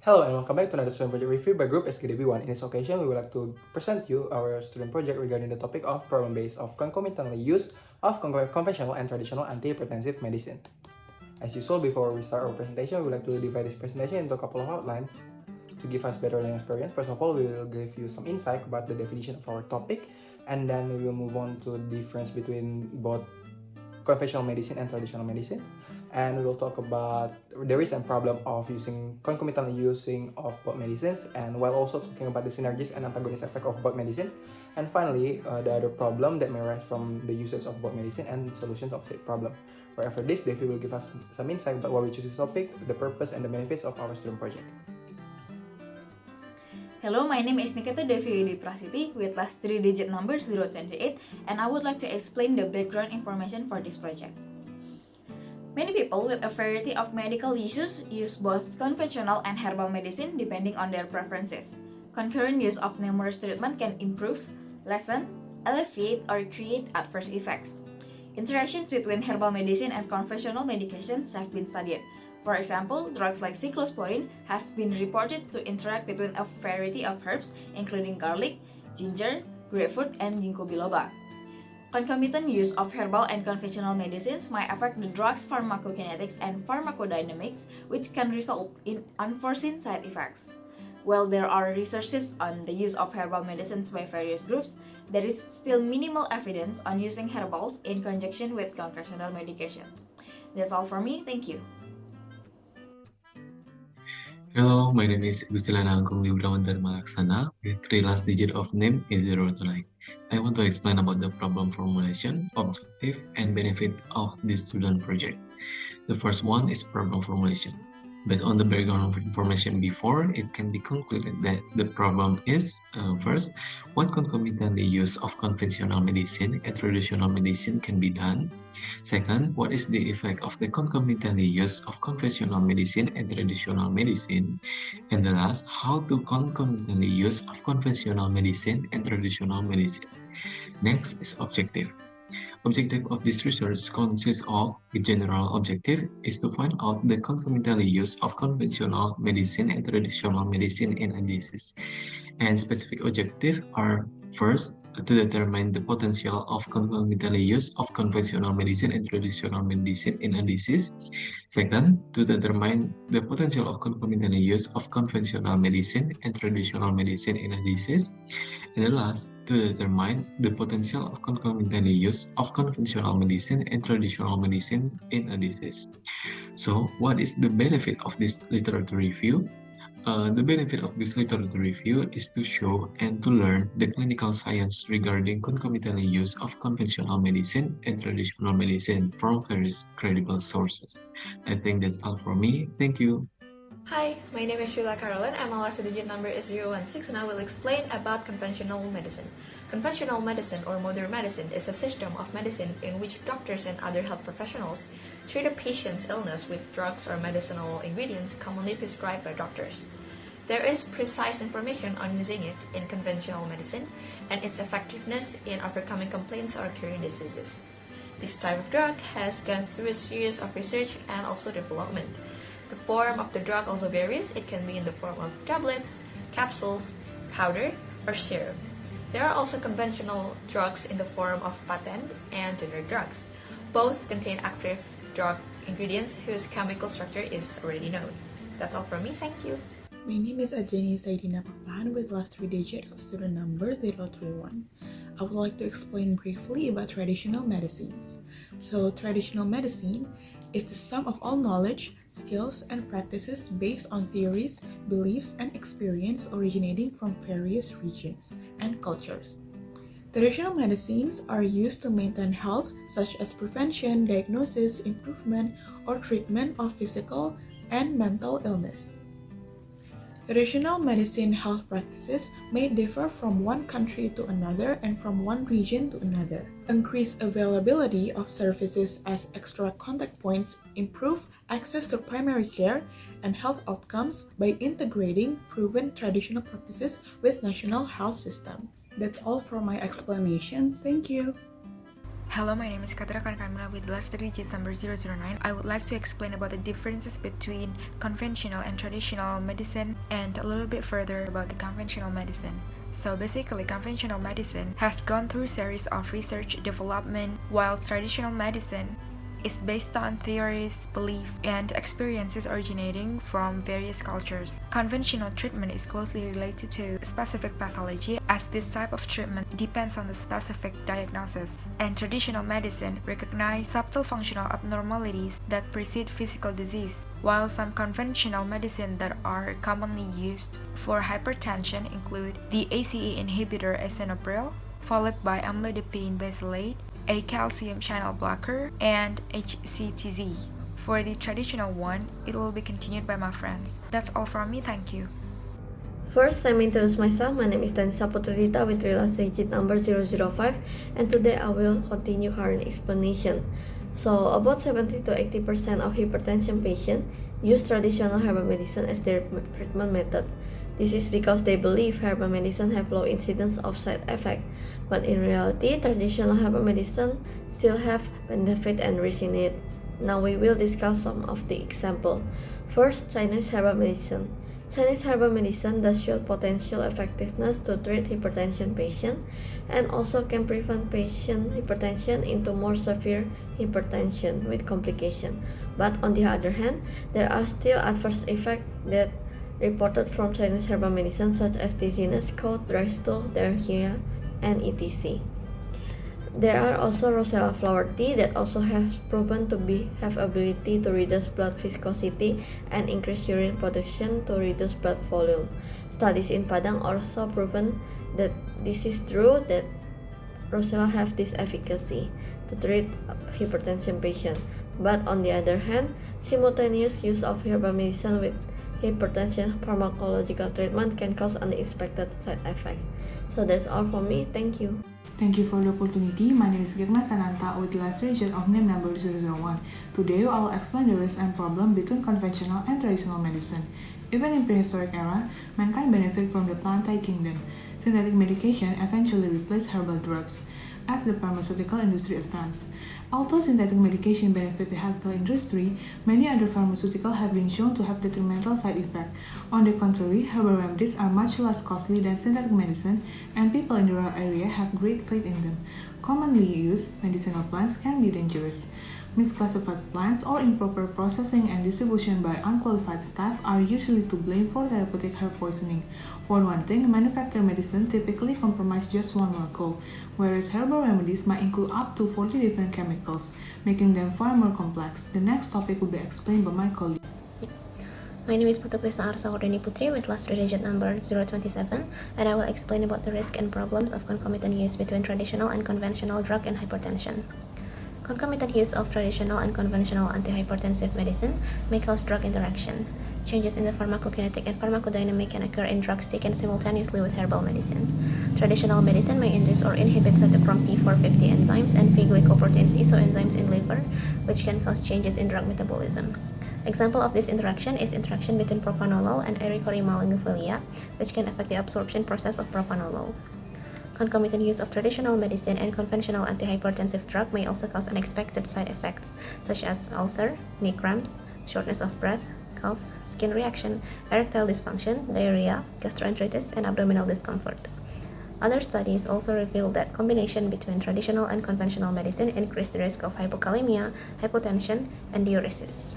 Hello and welcome back to another student project review by Group SKDB1. In this occasion, we would like to present you our student project regarding the topic of problem-based of concomitantly use of conventional and traditional antihypertensive medicine. As usual, before we start our presentation, we would like to divide this presentation into a couple of outlines to give us better learning experience. First of all, we will give you some insight about the definition of our topic, and then we will move on to the difference between both conventional medicine and traditional medicine. And we will talk about the recent problem of concomitantly using of both medicines, and while also talking about the synergies and antagonist effect of both medicines. And finally, the other problem that may arise from the uses of both medicine and solutions of said problem. Right after this, Devi will give us some insight about why we choose this topic, the purpose and the benefits of our student project. Hello, my name is Nikita Devi Prastiti with last 3-digit number 028, and I would like to explain the background information for this project. Many people with a variety of medical issues use both conventional and herbal medicine depending on their preferences. Concurrent use of numerous treatments can improve, lessen, alleviate, or create adverse effects. Interactions between herbal medicine and conventional medications have been studied. For example, drugs like cyclosporine have been reported to interact between a variety of herbs, including garlic, ginger, grapefruit, and ginkgo biloba. Concomitant use of herbal and conventional medicines might affect the drug's pharmacokinetics and pharmacodynamics, which can result in unforeseen side effects. While there are researches on the use of herbal medicines by various groups, there is still minimal evidence on using herbals in conjunction with conventional medications. That's all from me, thank you. Hello, my name is Gusti Lanang Librawan with 3 last digit of name is 029. I want to explain about the problem formulation, objective, and benefit of this student project. The first one is problem formulation. Based on the background of information before, it can be concluded that the problem is, first, what concomitantly use of conventional medicine and traditional medicine can be done. Second, what is the effect of the concomitantly use of conventional medicine and traditional medicine? And the last, how to concomitantly use of conventional medicine and traditional medicine. Next is objective. Objective of this research consists of the general objective is to find out the concomitantly use of conventional medicine and traditional medicine in a disease. And specific objectives are first, to determine the potential of concomitantly use of conventional medicine and traditional medicine in a disease. Second, to determine the potential of concomitantly use of conventional medicine and traditional medicine in a disease. And the last, to determine the potential of concomitantly use of conventional medicine and traditional medicine in a disease. So, what is the benefit of this literature review? The benefit of this literature review is to show and to learn the clinical science regarding concomitantly use of conventional medicine and traditional medicine from various credible sources. I think that's all for me. Thank you. Hi, my name is Sheila Caroline. My last digit number is 016, and I will explain about conventional medicine. Conventional medicine or modern medicine is a system of medicine in which doctors and other health professionals treat a patient's illness with drugs or medicinal ingredients commonly prescribed by doctors. There is precise information on using it in conventional medicine and its effectiveness in overcoming complaints or curing diseases. This type of drug has gone through a series of research and also development. The form of the drug also varies. It can be in the form of tablets, capsules, powder, or syrup. There are also conventional drugs in the form of patent and generic drugs. Both contain active drug ingredients whose chemical structure is already known. That's all from me, thank you. My name is Adjani Sayidina Pakpahan with last 3 digit of student number 031. I would like to explain briefly about traditional medicines. So, traditional medicine is the sum of all knowledge, skills, and practices based on theories, beliefs, and experience originating from various regions and cultures. Traditional medicines are used to maintain health, such as prevention, diagnosis, improvement, or treatment of physical and mental illness. Traditional medicine health practices may differ from one country to another and from one region to another. Increase availability of services as extra contact points improve access to primary care and health outcomes by integrating proven traditional practices with national health system. That's all for my explanation. Thank you. Hello, my name is Khadra and Kamila with last 3 digits number 009. I would like to explain about the differences between conventional and traditional medicine and a little bit further about the conventional medicine. So basically, conventional medicine has gone through series of research development, while traditional medicine is based on theories, beliefs, and experiences originating from various cultures. Conventional treatment is closely related to specific pathology, as this type of treatment depends on the specific diagnosis, and traditional medicine recognizes subtle functional abnormalities that precede physical disease, while some conventional medicine that are commonly used for hypertension include the ACE inhibitor esomeprazole, followed by amlodipine benzoate, a calcium channel blocker, and HCTZ. For the traditional one, it will be continued by my friends. That's all from me, thank you. First, let me introduce myself. My name is Danissa Dita with last digit number 005, and today I will continue Karin's explanation. So, about 70 to 80% of hypertension patients use traditional herbal medicine as their treatment method. This is because they believe herbal medicine have low incidence of side effects, but in reality, traditional herbal medicine still have benefit and risk in it. Now we will discuss some of the example. First, Chinese herbal medicine. Chinese herbal medicine does show potential effectiveness to treat hypertension patients and also can prevent patient hypertension into more severe hypertension with complication. But on the other hand, there are still adverse effects that reported from Chinese herbal medicine such as dizziness, cold, dry stool, diarrhea, and etc. There are also Rosella flower tea that also has proven to have ability to reduce blood viscosity and increase urine production to reduce blood volume. Studies in Padang also proven that this is true, that Rosella have this efficacy to treat hypertension patients. But on the other hand, simultaneous use of herbal medicine with hypertension pharmacological treatment can cause unexpected side effects. So that's all from me. Thank you. Thank you for the opportunity. My name is Geg Mas Anantalakshmi with the last region of name number 001. Today I will explain the risk and problem between conventional and traditional medicine. Even in prehistoric era, mankind benefited from the plantae kingdom. Synthetic medication eventually replaced herbal drugs as the pharmaceutical industry advanced. Although synthetic medication benefit the healthcare industry, many other pharmaceuticals have been shown to have detrimental side effects. On the contrary, herbal remedies are much less costly than synthetic medicine, and people in the rural area have great faith in them. Commonly used medicinal plants can be dangerous. Misclassified plants or improper processing and distribution by unqualified staff are usually to blame for therapeutic herb poisoning. For one thing, manufactured medicine typically compromise just one molecule, whereas herbal remedies might include up to 40 different chemicals, making them far more complex. The next topic will be explained by my colleague. My name is Putu Arsawardani Putri with last digit number 027, and I will explain about the risk and problems of concomitant use between traditional and conventional drug and hypertension. Concomitant use of traditional and conventional antihypertensive medicine may cause drug interaction. Changes in the pharmacokinetic and pharmacodynamic can occur in drugs taken simultaneously with herbal medicine. Traditional medicine may induce or inhibit cytochrome P450 enzymes and P-glycoproteins isoenzymes in liver, which can cause changes in drug metabolism. Example of this interaction is interaction between propranolol and erythromelalgia, which can affect the absorption process of propranolol. Concomitant use of traditional medicine and conventional antihypertensive drug may also cause unexpected side effects, such as ulcer, knee cramps, shortness of breath, cough, skin reaction, erectile dysfunction, diarrhea, gastroenteritis, and abdominal discomfort. Other studies also reveal that combination between traditional and conventional medicine increase the risk of hypokalemia, hypotension, and diuresis.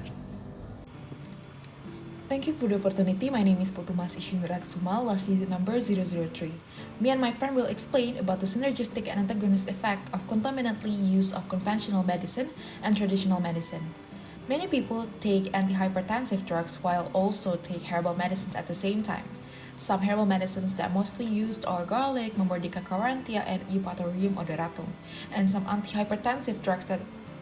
Thank you for the opportunity. My name is Putu Isyundra last digit number 003. Me and my friend will explain about the synergistic and antagonist effect of concomitantly use of conventional medicine and traditional medicine. Many people take antihypertensive drugs while also take herbal medicines at the same time. Some herbal medicines that mostly used are garlic, Memordica quarantia, and Eupatorium odoratum. And some antihypertensive drugs that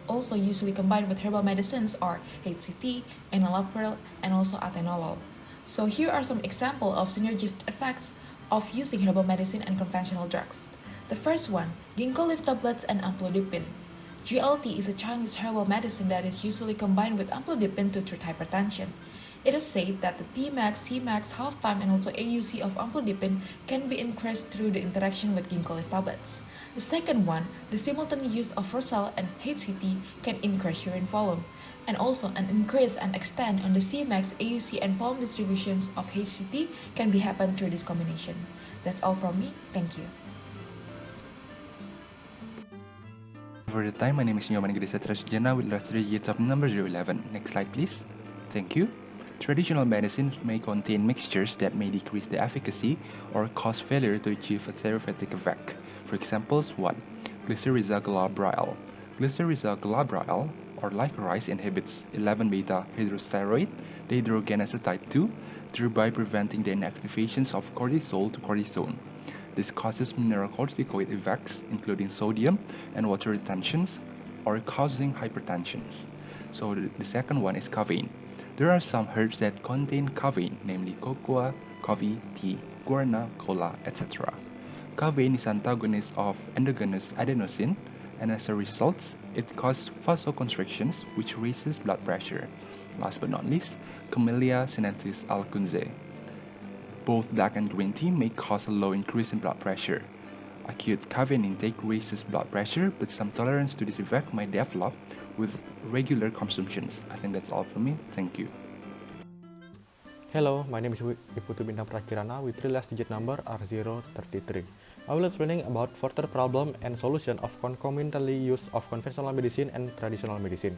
also usually combined with herbal medicines are HCT, enalapril, and also atenolol. So here are some examples of synergistic effects of using herbal medicine and conventional drugs. The first one, ginkgo leaf tablets and amlodipine. GLT is a Chinese herbal medicine that is usually combined with amlodipine to treat hypertension. It is said that the Tmax, Cmax, half-time, and also AUC of amlodipine can be increased through the interaction with ginkgo leaf tablets. The second one, the simultaneous use of Rosal and HCT can increase urine volume, and also an increase and extent on the Cmax, AUC, and volume distributions of HCT can be happen through this combination. That's all from me. Thank you. For the time, my name is Nyoman Gede Sujana with last 3 digits of number 011. Next slide, please. Thank you. Traditional medicine may contain mixtures that may decrease the efficacy or cause failure to achieve a therapeutic effect. For examples, 1. Glycyrrhiza glabryl. Glycyrrhiza glabryl or licorice inhibits 11-beta hydrosteroid dehydrogenase type 2, thereby preventing the inactivations of cortisol to cortisone. This causes mineralocorticoid effects, including sodium and water retentions, or causing hypertensions. So the second one is caffeine. There are some herbs that contain caffeine, namely cocoa, coffee, tea, guarana, cola, etc. Caffeine is antagonist of endogenous adenosine, and as a result, it causes vasoconstrictions, which raises blood pressure. Last but not least, Camellia sinensis alcunze. Both black and green tea may cause a low increase in blood pressure. Acute caffeine intake raises blood pressure, but some tolerance to this effect might develop with regular consumptions. I think that's all from me. Thank you. Hello, my name is Putu with 3 last digit number R033. I will explaining about further problem and solution of concomitantly use of conventional medicine and traditional medicine.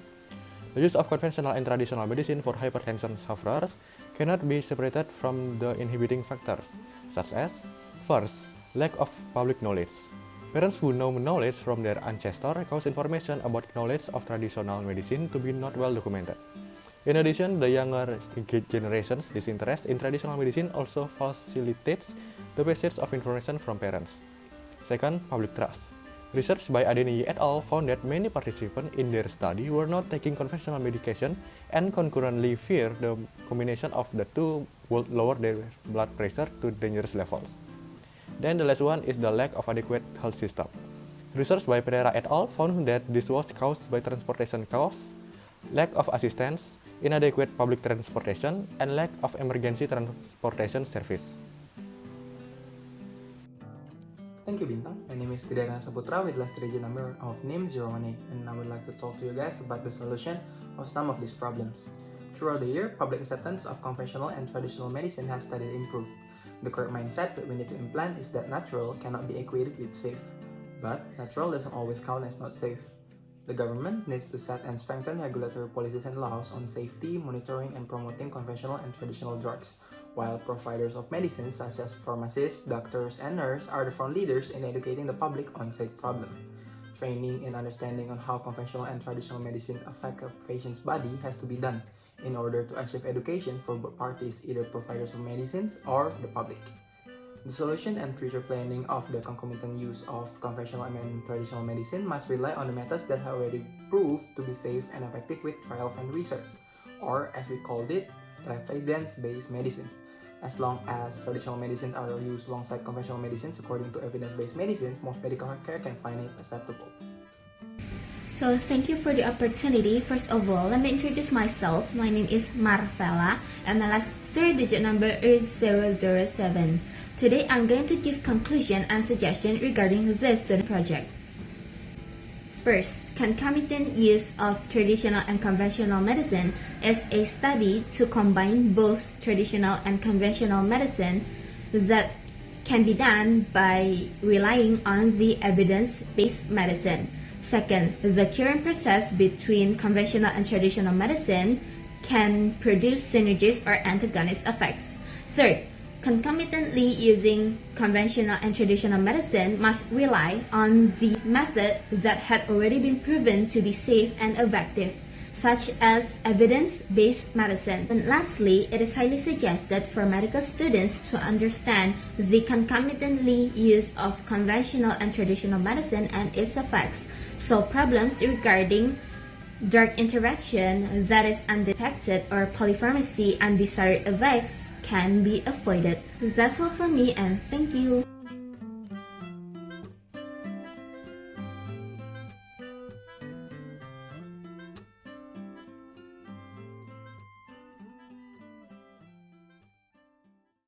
The use of conventional and traditional medicine for hypertension sufferers cannot be separated from the inhibiting factors, such as, first, lack of public knowledge. Parents who know knowledge from their ancestors cause information about knowledge of traditional medicine to be not well documented. In addition, the younger generation's disinterest in traditional medicine also facilitates the passage of information from parents. Second, public trust. Research by Adjani et al. Found that many participants in their study were not taking conventional medication and concurrently fear the combination of the two would lower their blood pressure to dangerous levels. Then the last one is the lack of adequate health system. Research by Pereira et al. Found that this was caused by transportation costs, lack of assistance, inadequate public transportation, and lack of emergency transportation service. Thank you, Bintang. My name is Gede Saputra with last digit number of NIM 018, and I would like to talk to you guys about the solution of some of these problems. Throughout the year, public acceptance of conventional and traditional medicine has steadily improved. The correct mindset that we need to implant is that natural cannot be equated with safe. But natural doesn't always count as not safe. The government needs to set and strengthen regulatory policies and laws on safety, monitoring, and promoting conventional and traditional drugs, while providers of medicines such as pharmacists, doctors, and nurses are the front leaders in educating the public on safe problem. Training and understanding on how conventional and traditional medicine affect a patient's body has to be done in order to achieve education for both parties, either providers of medicines or the public. The solution and future planning of the concomitant use of conventional and traditional medicine must rely on the methods that have already proved to be safe and effective with trials and research, or as we called it, evidence-based medicine. As long as traditional medicines are used alongside conventional medicines according to evidence-based medicines, most medical care can find it acceptable. So thank you for the opportunity. First of all, let me introduce myself. My name is Marvella and my last 3-digit number is 007. Today I'm going to give conclusion and suggestion regarding this student project. First, concomitant use of traditional and conventional medicine is a study to combine both traditional and conventional medicine that can be done by relying on the evidence-based medicine. Second, the current process between conventional and traditional medicine can produce synergies or antagonist effects. Third, concomitantly using conventional and traditional medicine must rely on the method that had already been proven to be safe and effective, such as evidence-based medicine. And lastly, it is highly suggested for medical students to understand the concomitantly use of conventional and traditional medicine and its effects, so problems regarding drug interaction that is undetected or polypharmacy undesired effects can be avoided. That's all for me, and thank you.